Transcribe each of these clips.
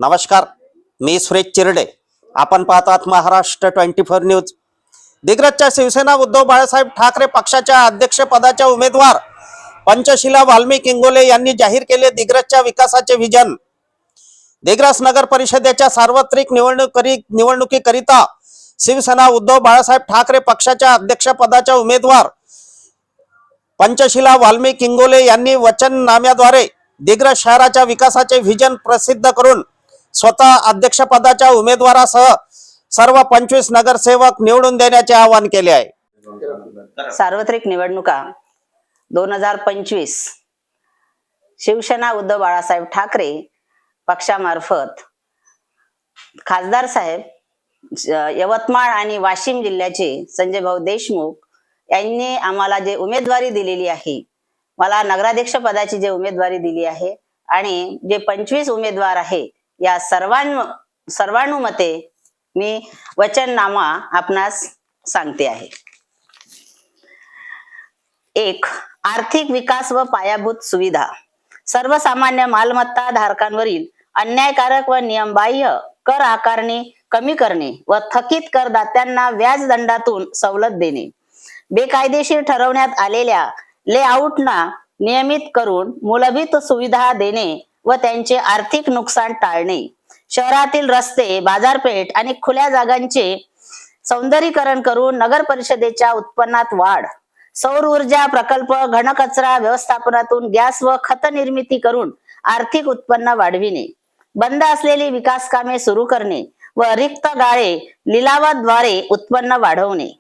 नमस्कार, मी सुरेश चिरडे. आपण पाहतात महाराष्ट्र 24 न्यूज. दिग्रजच्या शिवसेना उद्धव बाळासाहेब ठाकरे पक्षाच्या अध्यक्षपदाच्या उमेदवार पंचशीला वाल्मिक इंगोले यांनी जाहीर केले दिग्रजच्या विकासाचे विजन. दिग्रज नगर परिषदेच्या सार्वत्रिक निवडणुकीकरिता शिवसेना उद्धव बाळासाहेब ठाकरे पक्षाच्या अध्यक्षपदाच्या उमेदवार पंचशीला वाल्मिक इंगोले यांनी वचननाम्याद्वारे दिग्रज शहराच्या विकासाचे विजन प्रसिद्ध करून स्वतः अध्यक्षपदाच्या उमेदवारासह सर्व 25 नगरसेवक निवडून देण्याचे आवाहन केले आहे. सार्वत्रिक निवडणुका 2025 शिवसेना उद्धव बाळासाहेब ठाकरे पक्षामार्फत खासदार साहेब यवतमाळ आणि वाशिम जिल्ह्याचे संजय भाऊ देशमुख यांनी आम्हाला जे उमेदवारी दिलेली आहे, मला नगराध्यक्ष पदाची जे उमेदवारी दिली आहे आणि जे 25 उमेदवार आहे या सर्वानुमते मी वचननामा आपणास सांगते आहे. 1. आर्थिक विकास व पायाभूत सुविधा. सर्वसामान्य मालमत्ता धारकांवरील अन्यायकारक व नियमबाह्य कर आकारणी कमी करणे व थकीत करदात्यांना व्याज दंडातून सवलत देणे. बेकायदेशीर ठरवण्यात आलेल्या लेआउटना नियमित करून मूलभूत सुविधा देणे व त्यांचे आर्थिक नुकसान टाळणे. शहरातील रस्ते, बाजारपेठ आणि खुल्या जागांचे सौंदर्यीकरण करून नगर परिषदेच्या उत्पन्नात वाढ. सौर ऊर्जा प्रकल्प, घनकचरा व्यवस्थापनातून गॅस व खत निर्मिती करून आर्थिक उत्पन्न वाढविणे. बंद असलेली विकास कामे सुरू करणे व रिक्त गाळे लिलावाद्वारे उत्पन्न वाढवणे.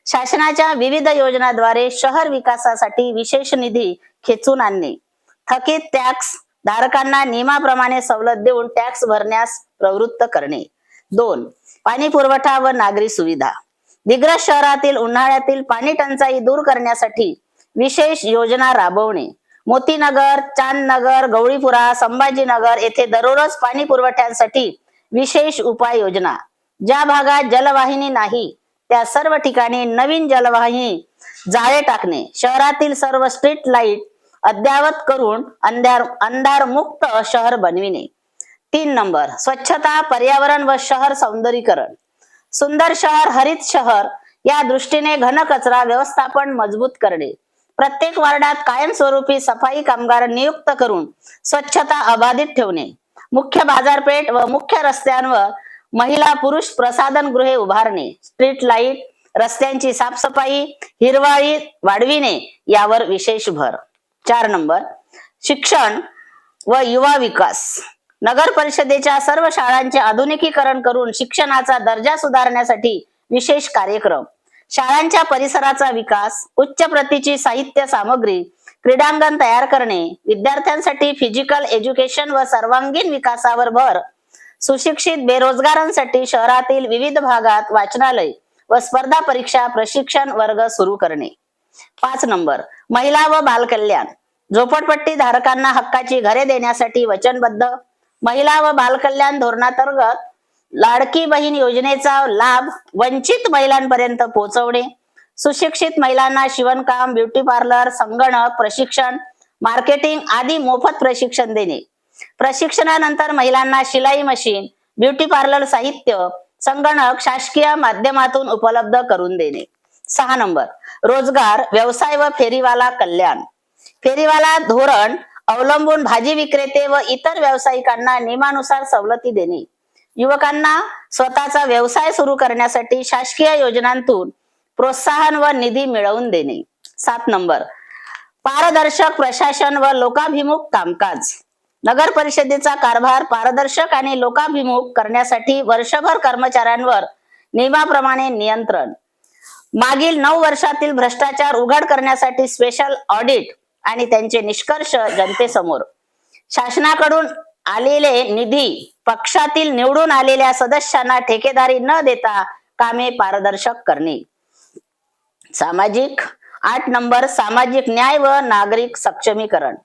शासनाच्या विविध योजनांद्वारे शहर विकासासाठी विशेष निधी खेचून आणणे. थकीत टॅक्स धारकांना नियमाप्रमाणे सवलत देऊन टॅक्स भरण्यास प्रवृत्त करणे. 2. पाणी पुरवठा व नागरी सुविधा. दिग्रज शहरातील उन्हाळ्यातील पाणी टंचाई दूर करण्यासाठी विशेष योजना राबवणे. मोतीनगर, चांदनगर, गवळीपुरा, संभाजीनगर येथे दररोज पाणी पुरवठ्यासाठी विशेष उपाययोजना. ज्या भागात जलवाहिनी नाही त्या सर्व ठिकाणी नवीन जलवाहिनी जाळे टाकणे. शहरातील सर्व स्ट्रीट लाईट अद्ययावत करून अंधारमुक्त शहर बनविणे. 3 नंबर स्वच्छता, पर्यावरण व शहर सौंदर्यीकरण. सुंदर शहर, हरित शहर या दृष्टीने घनकचरा व्यवस्थापन मजबूत करणे. प्रत्येक वार्डात कायमस्वरूपी सफाई कामगार नियुक्त करून स्वच्छता अबाधित ठेवणे. मुख्य बाजारपेठ व मुख्य रस्त्यांवर महिला पुरुष प्रसाधन गृहे उभारणे. स्ट्रीट लाईट, रस्त्यांची साफसफाई, हिरवाई वाढविणे यावर विशेष भर. 4 नंबर शिक्षण व युवा विकास. नगर परिषदेच्या सर्व शाळांचे आधुनिकीकरण करून शिक्षणाचा दर्जा सुधारण्यासाठी विशेष कार्यक्रम. शाळांच्या परिसराचा विकास, उच्च प्रतीची साहित्य सामग्री, क्रीडांगण तयार करणे. विद्यार्थ्यांसाठी फिजिकल एज्युकेशन व सर्वांगीण विकासावर भर. सुशिक्षित बेरोजगारांसाठी शहरातील विविध भागात वाचनालय व स्पर्धा परीक्षा प्रशिक्षण वर्ग सुरू करणे. 5 नंबर महिला व बालकल्याण. झोपडपट्टी धारकांना हक्काची घरे देण्यासाठी वचनबद्ध. महिला व बालकल्याण धोरणांतर्गत लाडकी बहीण योजनेचा लाभ वंचित महिलांपर्यंत पोहोचवणे. सुशिक्षित महिलांना शिवणकाम, ब्युटी पार्लर, संगणक प्रशिक्षण, मार्केटिंग आदी मोफत प्रशिक्षण देणे. प्रशिक्षणानंतर महिलांना शिलाई मशीन, ब्युटी पार्लर साहित्य, संगणक शासकीय माध्यमातून उपलब्ध करून देणे. 6 नंबर रोजगार, व्यवसाय व फेरीवाला कल्याण. फेरीवाला धोरण अवलंबून भाजी विक्रेते व इतर व्यावसायिकांना नियमानुसार सवलती देणे. युवकांना स्वतःचा व्यवसाय सुरू करण्यासाठी शासकीय योजनांतून प्रोत्साहन व निधी मिळवून देणे. 7 नंबर पारदर्शक प्रशासन व लोकाभिमुख कामकाज. नगर परिषदेचा कारभार पारदर्शक आणि लोकाभिमुख करण्यासाठी वर्षभर कर्मचाऱ्यांवर नियमाप्रमाणे नियंत्रण. मागील 9 वर्षातील भ्रष्टाचार उघड करण्यासाठी स्पेशल ऑडिट आणि त्यांचे निष्कर्ष जनतेसमोर. शासनाकडून आलेले निधी पक्षातील निवडून आलेल्या सदस्यांना ठेकेदारी न देता कामे पारदर्शक करणे. सामाजिक. 8 नंबर सामाजिक न्याय व नागरिक सक्षमीकरण.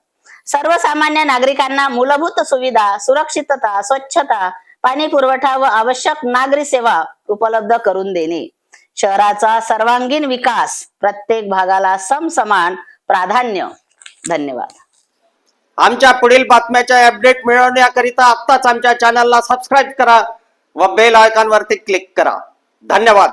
सर्वसामान्य नागरिकांना मूलभूत सुविधा, सुरक्षितता, स्वच्छता, पाणी पुरवठा व आवश्यक नागरी सेवा उपलब्ध करून देणे. शहराचा सर्वांगीण विकास, प्रत्येक भागाला समसमान प्राधान्य. धन्यवाद. आमच्या पुढील बातम्याच्या अपडेट मिळवण्याकरिता आत्ताच आमच्या चॅनलला सबस्क्राईब करा व बेल आयकॉनवरती क्लिक करा. धन्यवाद.